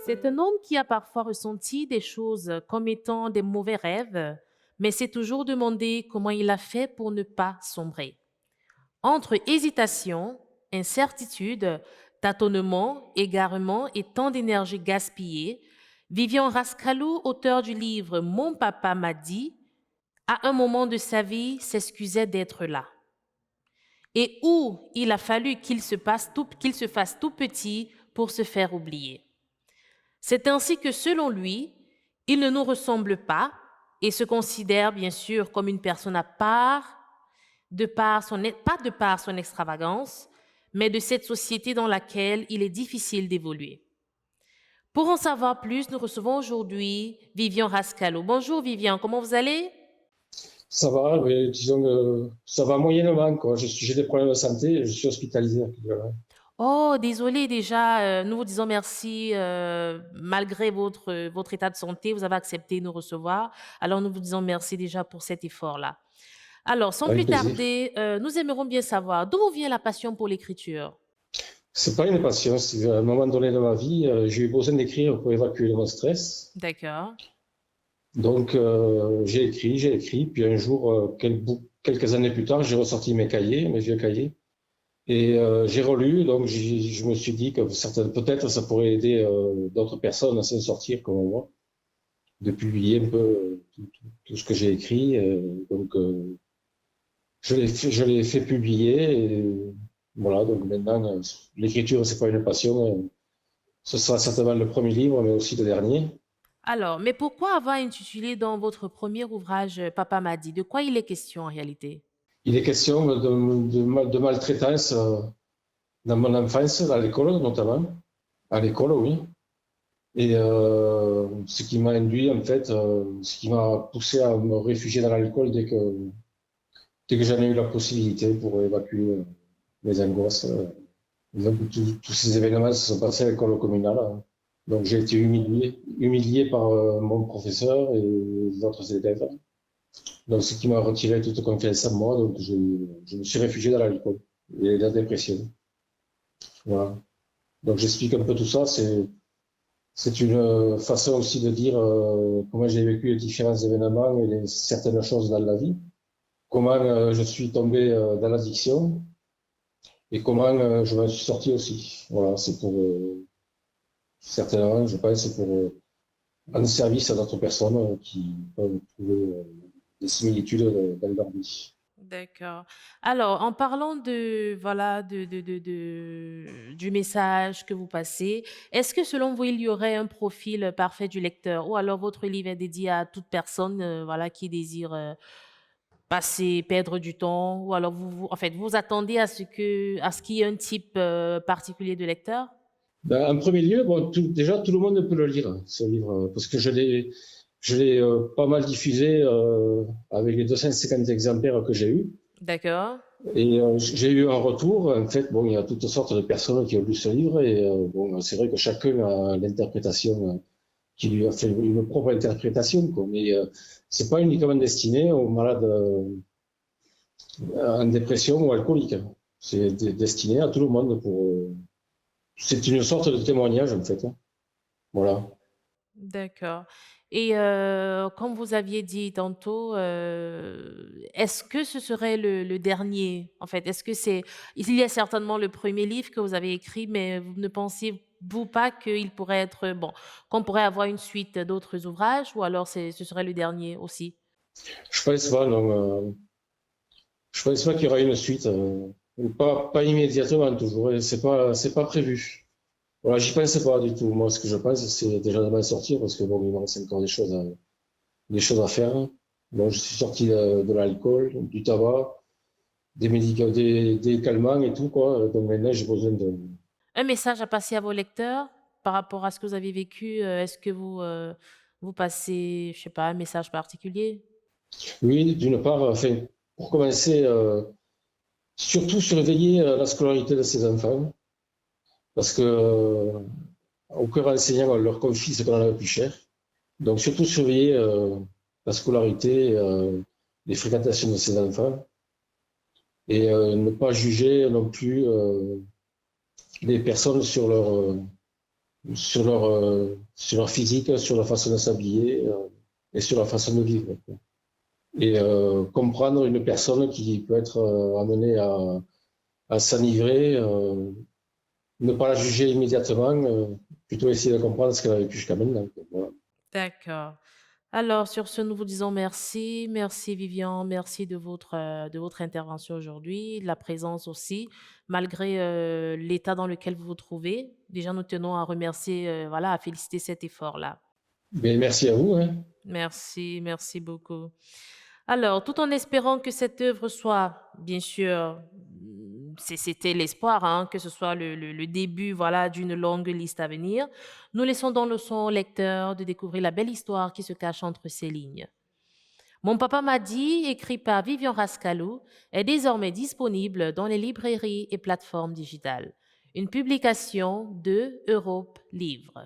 C'est un homme qui a parfois ressenti des choses comme étant des mauvais rêves, mais s'est toujours demandé comment il a fait pour ne pas sombrer. Entre hésitation, incertitude, tâtonnement, égarement et tant d'énergie gaspillée, Vivian Rascalou, auteur du livre Mon papa m'a dit, à un moment de sa vie s'excusait d'être là. Et où il a fallu qu'il se fasse tout petit pour se faire oublier. C'est ainsi que, selon lui, il ne nous ressemble pas et se considère bien sûr comme une personne à part, pas de par son extravagance, mais de cette société dans laquelle il est difficile d'évoluer. Pour en savoir plus, nous recevons aujourd'hui Vivian Rascallo. Bonjour Vivian, comment vous allez? Ça va, mais disons que ça va moyennement, quoi. J'ai des problèmes de santé, je suis hospitalisé actuellement. Oh, désolé déjà, nous vous disons merci, malgré votre état de santé, vous avez accepté de nous recevoir. Alors nous vous disons merci déjà pour cet effort-là. Alors, sans Avec plus plaisir. tarder, nous aimerions bien savoir d'où vous vient la passion pour l'écriture? C'est pas une passion, c'est à un moment donné de ma vie, j'ai eu besoin d'écrire pour évacuer mon stress. D'accord. Donc, j'ai écrit, puis un jour, quelques années plus tard, j'ai ressorti mes vieux cahiers, et j'ai relu, donc je me suis dit que peut-être ça pourrait aider d'autres personnes à s'en sortir comme moi, de publier un peu tout ce que j'ai écrit. Donc, je l'ai fait publier. Et voilà, donc maintenant, l'écriture, c'est pas une passion. Ce sera certainement le premier livre, mais aussi le dernier. Alors, mais pourquoi avoir intitulé dans votre premier ouvrage Papa m'a dit? De quoi il est question en réalité? Il est question de maltraitance dans mon enfance, à l'école notamment. À l'école, oui. Et ce qui m'a induit, en fait, ce qui m'a poussé à me réfugier dans l'alcool dès que j'en ai eu la possibilité pour évacuer mes angoisses. Donc, tous ces événements se sont passés à l'école communale, hein. Donc j'ai été humilié par mon professeur et les autres élèves. Donc ce qui m'a retiré toute confiance en moi. Donc je me suis réfugié dans l'alcool et la dépression. Voilà. Donc j'explique un peu tout ça. C'est une façon aussi de dire comment j'ai vécu les différents événements et certaines choses dans la vie. Comment je suis tombé dans l'addiction et comment je m'en suis sorti aussi. Voilà, c'est pour certainement, je pense, c'est pour rendre service à d'autres personnes qui peuvent trouver des similitudes dans leur vie. D'accord. Alors, en parlant de, voilà, du message que vous passez, est-ce que selon vous, il y aurait un profil parfait du lecteur ou alors votre livre est dédié à toute personne, voilà, qui désire passer, perdre du temps ou alors en fait, vous attendez à ce qu'il y ait un type particulier de lecteur? Ben, en premier lieu, bon, déjà, tout le monde peut le lire, ce livre, parce que je l'ai pas mal diffusé avec les 250 exemplaires que j'ai eus. D'accord. Et j'ai eu un retour. En fait, bon, il y a toutes sortes de personnes qui ont lu ce livre, et bon, c'est vrai que chacun a l'interprétation qui lui a fait une propre interprétation, quoi. Mais c'est pas uniquement destiné aux malades en dépression ou alcooliques, hein. C'est destiné à tout le monde. C'est une sorte de témoignage, en fait, hein. Voilà. D'accord. Et comme vous aviez dit tantôt, est-ce que ce serait le dernier, en fait? Il y a certainement le premier livre que vous avez écrit, mais vous ne pensez-vous pas qu'il pourrait être bon, qu'on pourrait avoir une suite d'autres ouvrages ou alors ce serait le dernier aussi? Je pense pas, non. Je pense pas qu'il y aura une suite. Ou pas immédiatement, toujours. Et c'est pas prévu. Voilà, j'y pense pas du tout. Moi, ce que je pense, c'est déjà de m'en sortir, parce que bon, il me reste encore des choses à faire. Bon, je suis sorti de l'alcool, du tabac, des médicaments, des calmants et tout, quoi. Donc maintenant, j'ai besoin de. Un message à passer à vos lecteurs par rapport à ce que vous avez vécu, est-ce que vous passez, je sais pas, un message particulier? Oui, d'une part, enfin, pour commencer, surtout surveiller la scolarité de ces enfants, parce que au cœur enseignant, on leur confie ce qu'on en a le plus cher. Donc surtout surveiller la scolarité, les fréquentations de ces enfants, et ne pas juger non plus les personnes sur sur leur physique, sur leur façon de s'habiller et sur leur façon de vivre, quoi. Et comprendre une personne qui peut être amenée à s'enivrer, ne pas la juger immédiatement, plutôt essayer de comprendre ce qu'elle a vécu jusqu'à maintenant, quoi. Voilà. D'accord. Alors, sur ce, nous vous disons merci. Merci, Vivian. Merci de votre intervention aujourd'hui, de la présence aussi, malgré l'état dans lequel vous vous trouvez. Déjà, nous tenons à remercier, voilà, à féliciter cet effort-là. Mais merci à vous, hein. Merci, merci beaucoup. Alors, tout en espérant que cette œuvre soit, bien sûr, c'était l'espoir, hein, que ce soit le début, voilà, d'une longue liste à venir, nous laissons dans le son au lecteur de découvrir la belle histoire qui se cache entre ces lignes. Mon papa m'a dit, écrit par Vivian Rascalou, est désormais disponible dans les librairies et plateformes digitales. Une publication de Europe Livre.